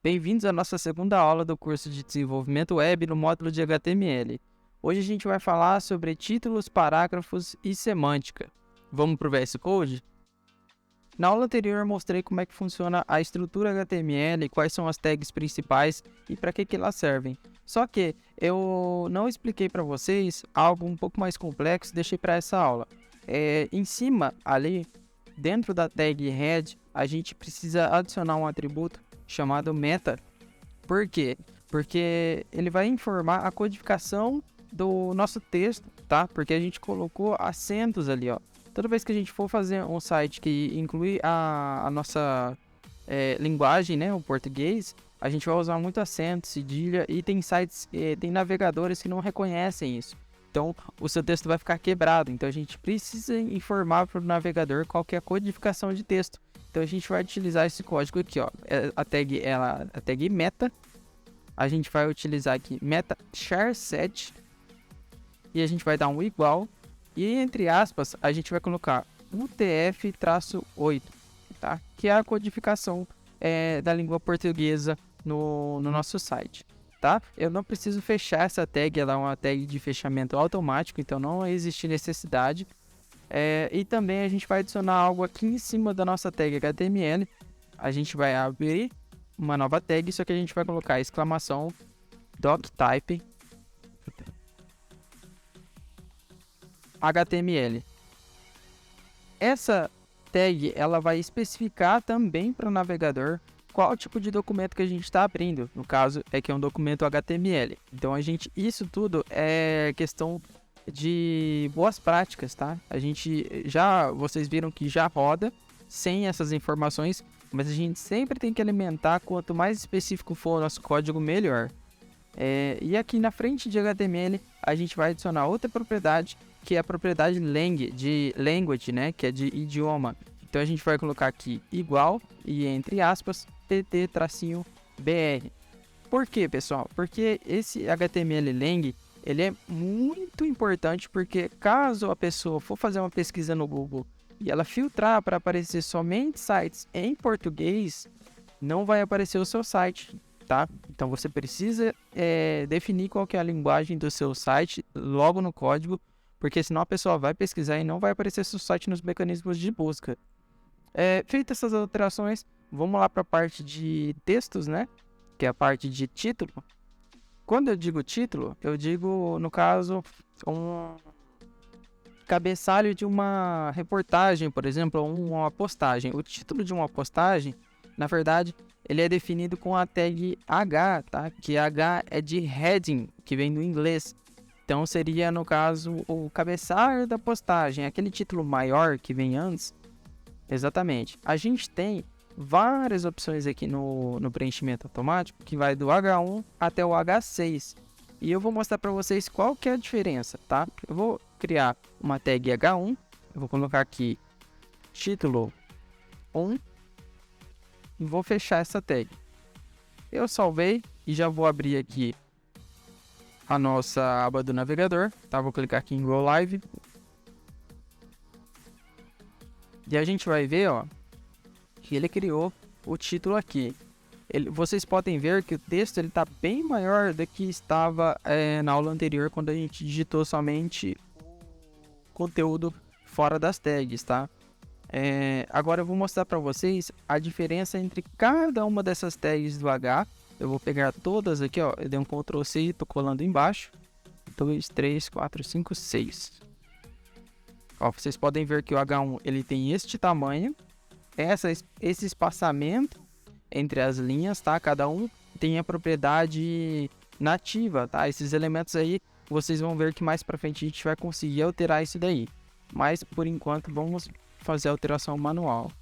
Bem-vindos à nossa segunda aula do curso de Desenvolvimento Web no módulo de HTML. Hoje a gente vai falar sobre títulos, parágrafos e semântica. Vamos para o VS Code? Na aula anterior eu mostrei como é que funciona a estrutura HTML, quais são as tags principais e para que elas servem. Só que eu não expliquei para vocês algo um pouco mais complexo, deixei para essa aula. Em cima, ali, dentro da tag head, a gente precisa adicionar um atributo chamado meta. Por quê? Porque ele vai informar a codificação do nosso texto, tá? Porque a gente colocou acentos ali, ó. Toda vez que a gente for fazer um site que inclui a nossa linguagem, né, o português, a gente vai usar muito acento, cedilha, e tem sites, tem navegadores que não reconhecem isso. Então, o seu texto vai ficar quebrado. Então, a gente precisa informar para o navegador qual que é a codificação de texto. Então, a gente vai utilizar esse código aqui, ó, a tag meta. A gente vai utilizar aqui meta char7 e a gente vai dar um igual. E entre aspas, a gente vai colocar UTF-8, tá? Que é a codificação da língua portuguesa no nosso site, tá? Eu não preciso fechar essa tag, ela é uma tag de fechamento automático, então não existe necessidade. E também a gente vai adicionar algo aqui em cima da nossa tag HTML. A gente vai abrir uma nova tag, só que a gente vai colocar exclamação doctype HTML. Essa tag ela vai especificar também para o navegador qual tipo de documento que a gente está abrindo. No caso, é que é um documento HTML. Então, isso tudo é questão de boas práticas, tá? Vocês viram que já roda sem essas informações, mas a gente sempre tem que alimentar. Quanto mais específico for o nosso código, melhor. E aqui na frente de HTML, a gente vai adicionar outra propriedade, que é a propriedade de language, né? Que é de idioma. Então a gente vai colocar aqui igual e entre aspas pt-br. Por quê, pessoal? Porque esse HTML lang ele é muito importante, porque caso a pessoa for fazer uma pesquisa no Google e ela filtrar para aparecer somente sites em português, não vai aparecer o seu site, tá? Então você precisa definir qual que é a linguagem do seu site logo no código, porque senão a pessoa vai pesquisar e não vai aparecer seu site nos mecanismos de busca. Feitas essas alterações, vamos lá para a parte de textos, né? Que é a parte de título. Quando eu digo título, eu digo, no caso, um cabeçalho de uma reportagem, por exemplo, ou uma postagem. O título de uma postagem, na verdade, ele é definido com a tag H, tá? Que H é de heading, que vem do inglês. Então, seria, no caso, o cabeçalho da postagem, aquele título maior que vem antes. Exatamente. A gente tem várias opções aqui no preenchimento automático, que vai do H1 até o H6. E eu vou mostrar para vocês qual que é a diferença, tá? Eu vou criar uma tag H1, eu vou colocar aqui título 1 e vou fechar essa tag. Eu salvei e já vou abrir aqui a nossa aba do navegador, tá? Vou clicar aqui em Go Live. E a gente vai ver, ó, que ele criou o título aqui. Vocês podem ver que o texto está bem maior do que estava na aula anterior, quando a gente digitou somente o conteúdo fora das tags, tá? Agora eu vou mostrar para vocês a diferença entre cada uma dessas tags do H. Eu vou pegar todas aqui, ó. Eu dei um Ctrl C e estou colando embaixo. 2, 3, 4, 5, 6. Ó, vocês podem ver que o H1 ele tem este tamanho. Esse espaçamento entre as linhas, tá? Cada um tem a propriedade nativa, tá? Esses elementos aí, vocês vão ver que mais para frente a gente vai conseguir alterar isso daí. Mas, por enquanto, vamos fazer a alteração manual.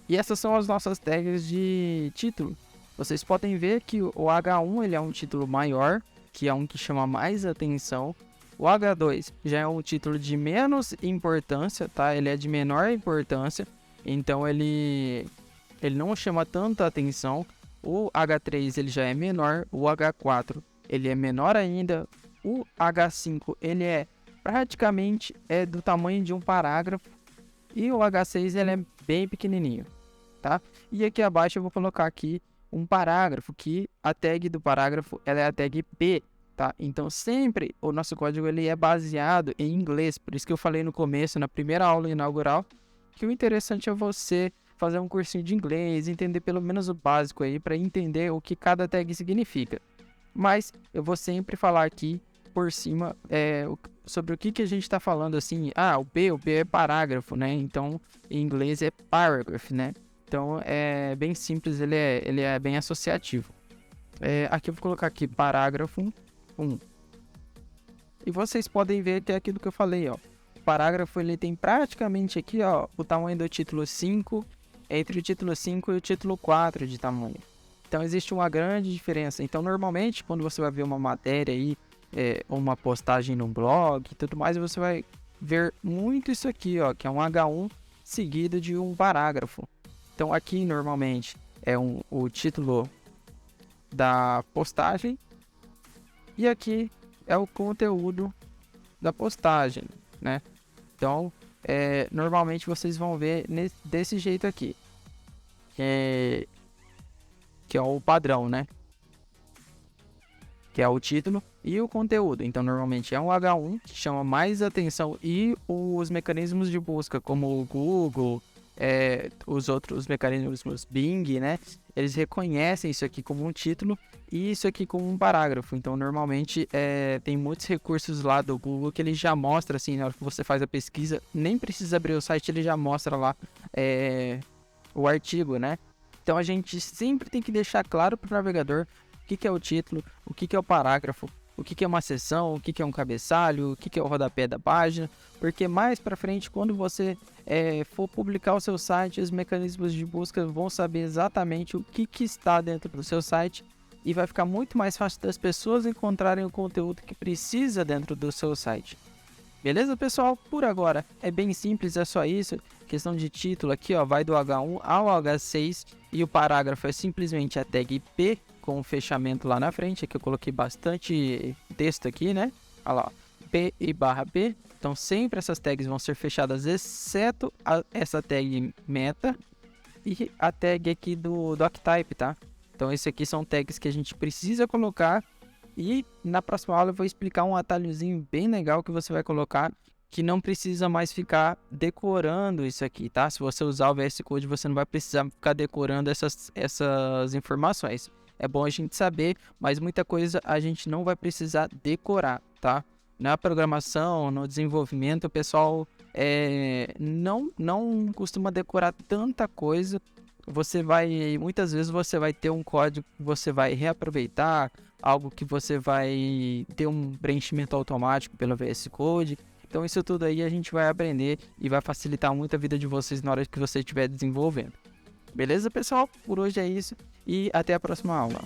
E essas são as nossas tags de título. Vocês podem ver que o H1 ele é um título maior, que é um que chama mais atenção. O H2 já é um título de menos importância, tá? Ele é de menor importância, então ele não chama tanta atenção. O H3 ele já é menor, o H4 ele é menor ainda. O H5 ele é praticamente do tamanho de um parágrafo. E o H6 ele é bem pequenininho, tá? E aqui abaixo eu vou colocar aqui um parágrafo, que a tag do parágrafo ela é a tag P, tá? Então sempre o nosso código ele é baseado em inglês, por isso que eu falei no começo, na primeira aula inaugural, que o interessante é você fazer um cursinho de inglês, entender pelo menos o básico aí, para entender o que cada tag significa. Mas eu vou sempre falar aqui por cima sobre o que a gente está falando, assim, o P é parágrafo, né? Então, em inglês é paragraph, né? Então, é bem simples, ele é bem associativo. Aqui eu vou colocar aqui parágrafo 1. E vocês podem ver que é aquilo que eu falei, ó. O parágrafo, ele tem praticamente aqui, ó, o tamanho do título 5, entre o título 5 e o título 4 de tamanho. Então, existe uma grande diferença. Então, normalmente, quando você vai ver uma matéria aí, uma postagem no blog e tudo mais, você vai ver muito isso aqui, ó, que é um H1 seguido de um parágrafo. Então, aqui, normalmente, o título da postagem e aqui é o conteúdo da postagem, né? Então, normalmente vocês vão ver desse jeito aqui, que é o padrão, né? Que é o título e o conteúdo. Então, normalmente é um H1 que chama mais atenção, e os mecanismos de busca, como o Google, os outros mecanismos Bing, né? Eles reconhecem isso aqui como um título e isso aqui como um parágrafo. Então, normalmente, tem muitos recursos lá do Google que ele já mostra, assim, na hora que você faz a pesquisa, nem precisa abrir o site, ele já mostra lá o artigo, né? Então, a gente sempre tem que deixar claro para o navegador o que é o título, o que é o parágrafo, o que é uma seção, o que é um cabeçalho, o que é o rodapé da página, porque mais para frente, quando você for publicar o seu site, os mecanismos de busca vão saber exatamente o que está dentro do seu site, e vai ficar muito mais fácil das pessoas encontrarem o conteúdo que precisa dentro do seu site. Beleza, pessoal? Por agora é bem simples, é só isso. Questão de título aqui, ó, vai do H1 ao H6 e o parágrafo é simplesmente a tag P com o fechamento lá na frente. Aqui eu coloquei bastante texto aqui, né? Olha lá, P e barra P. Então sempre essas tags vão ser fechadas, exceto essa tag meta e a tag aqui do doctype, tá? Então esses aqui são tags que a gente precisa colocar. E na próxima aula eu vou explicar um atalhozinho bem legal que você vai colocar, que não precisa mais ficar decorando isso aqui, tá? Se você usar o VS Code, você não vai precisar ficar decorando essas informações. É bom a gente saber, mas muita coisa a gente não vai precisar decorar, tá? Na programação, no desenvolvimento, o pessoal não costuma decorar tanta coisa. Muitas vezes você vai ter um código que você vai reaproveitar, algo que você vai ter um preenchimento automático pelo VS Code. Então isso tudo aí a gente vai aprender e vai facilitar muito a vida de vocês na hora que você estiver desenvolvendo. Beleza, pessoal? Por hoje é isso e até a próxima aula.